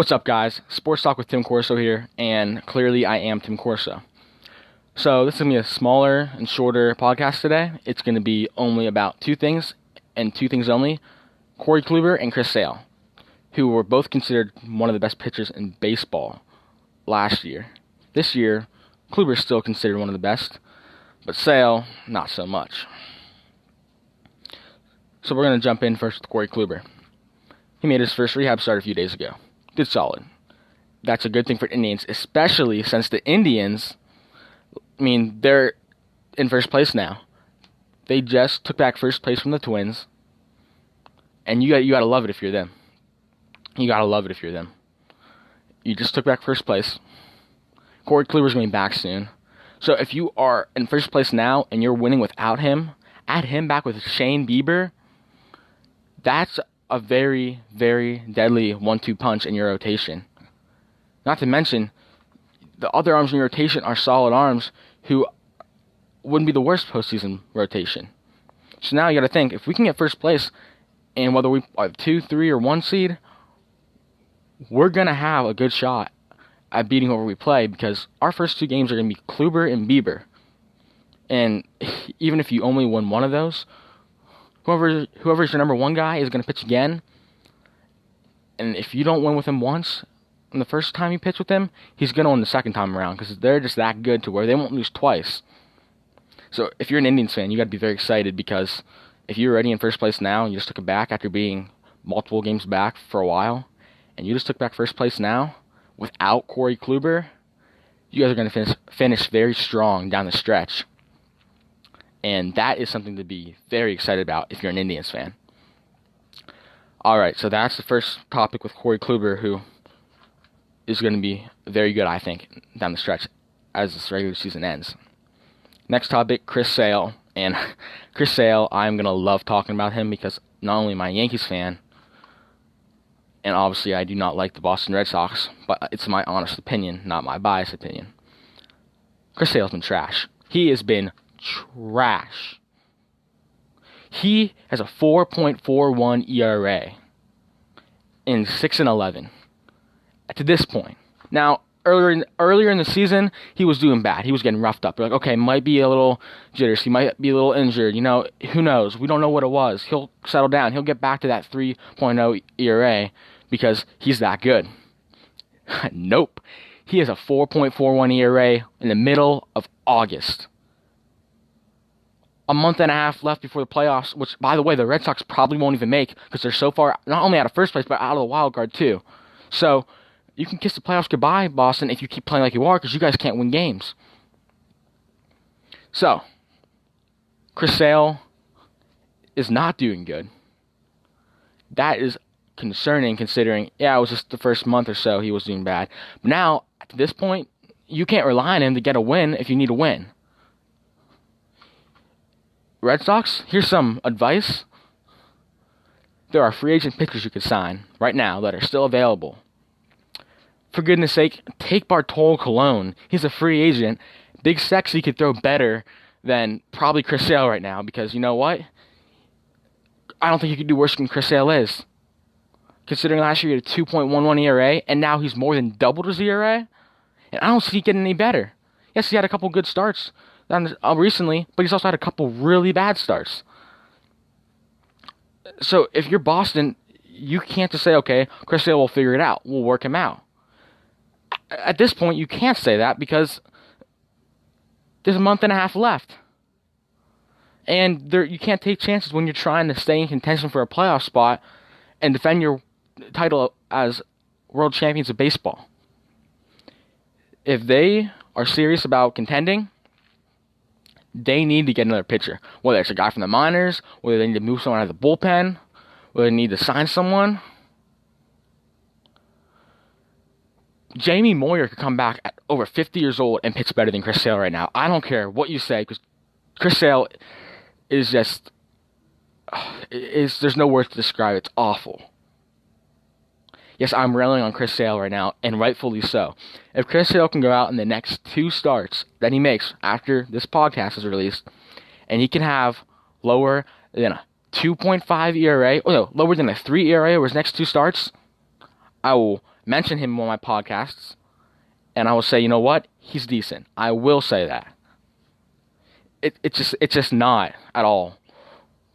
What's up, guys? Sports Talk with Tim Corso here, and clearly I am Tim Corso. So this is going to be a smaller and shorter podcast today. It's going to be only about two things, and two things only. Corey Kluber and Chris Sale, who were both considered one of the best pitchers in baseball last year. This year, Kluber is still considered one of the best, but Sale, not so much. So we're going to jump in first with Corey Kluber. He made his first rehab start a few days ago. Did solid. That's a good thing for Indians, especially since the Indians, they're in first place now. They just took back first place from the Twins, and you got to love it if you're them. You got to love it if you're them. You just took back first place. Corey Kluber's going to be back soon. So if you are in first place now and you're winning without him, add him back with Shane Bieber, that's a very, very deadly 1-2 punch in your rotation. Not to mention, the other arms in your rotation are solid arms who wouldn't be the worst postseason rotation. So now you got to think, if we can get first place, and whether we are 2, 3, or 1 seed, we're going to have a good shot at beating whoever we play, because our first 2 games are going to be Kluber and Bieber. And even if you only win one of those, whoever's your number 1 guy is going to pitch again. And if you don't win with him once, and the first time you pitch with him, he's going to win the second time around, because they're just that good to where they won't lose twice. So if you're an Indians fan, you got to be very excited, because if you're already in first place now, and you just took it back after being multiple games back for a while, and you just took back first place now without Corey Kluber, you guys are going to finish very strong down the stretch. And that is something to be very excited about if you're an Indians fan. Alright, so that's the first topic with Corey Kluber, who is going to be very good, I think, down the stretch as this regular season ends. Next topic, Chris Sale. And Chris Sale, I'm going to love talking about him, because not only am I a Yankees fan, and obviously I do not like the Boston Red Sox, but it's my honest opinion, not my biased opinion. Chris Sale's been trash. He has been trash. He has a 4.41 ERA in 6-11 to this point. Now, earlier in the season, he was doing bad. He was getting roughed up. You're like, okay, might be a little jitters. He might be a little injured. Who knows? We don't know what it was. He'll settle down. He'll get back to that 3.0 ERA because he's that good. Nope. He has a 4.41 ERA in the middle of August. A month and a half left before the playoffs, which, by the way, the Red Sox probably won't even make, because they're so far, not only out of first place, but out of the wild card, too. So, you can kiss the playoffs goodbye, Boston, if you keep playing like you are, because you guys can't win games. So, Chris Sale is not doing good. That is concerning, considering, it was just the first month or so he was doing bad. But now, at this point, you can't rely on him to get a win if you need a win. Red Sox, here's some advice. There are free agent pitchers you could sign right now that are still available. For goodness sake, take Bartolo Colon. He's a free agent. Big Sexy could throw better than probably Chris Sale right now, because you know what? I don't think he could do worse than Chris Sale is. Considering last year he had a 2.11 ERA, and now he's more than doubled his ERA, and I don't see it getting any better. Yes, he had a couple good starts recently, but he's also had a couple really bad starts. So if you're Boston, you can't just say, okay, Chris Sale will figure it out. We'll work him out. At this point, you can't say that, because there's a month and a half left. And you can't take chances when you're trying to stay in contention for a playoff spot and defend your title as world champions of baseball. If they are serious about contending, they need to get another pitcher. Whether it's a guy from the minors, whether they need to move someone out of the bullpen, whether they need to sign someone. Jamie Moyer could come back at over 50 years old and pitch better than Chris Sale right now. I don't care what you say, because Chris Sale is just... there's no words to describe it. It's awful. Yes, I'm railing on Chris Sale right now, and rightfully so. If Chris Sale can go out in the next 2 starts that he makes after this podcast is released, and he can have lower than a 2.5 ERA, lower than a 3 ERA over his next 2 starts, I will mention him on my podcasts, and I will say, you know what, he's decent. I will say that. It's just not at all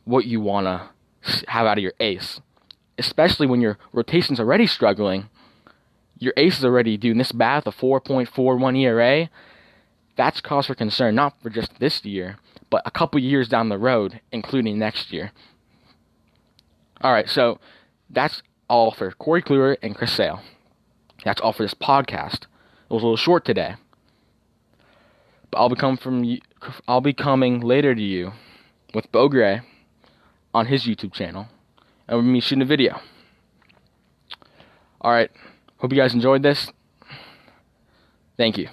what you wanna have out of your ace, especially when your rotation's already struggling. Your ace is already doing this bad with a 4.41 ERA. That's cause for concern, not for just this year, but a couple years down the road, including next year. All right, so that's all for Corey Kluber and Chris Sale. That's all for this podcast. It was a little short today, but I'll be coming later to you with Bo Gray on his YouTube channel, and we're gonna be shooting a video. All right, hope you guys enjoyed this. Thank you.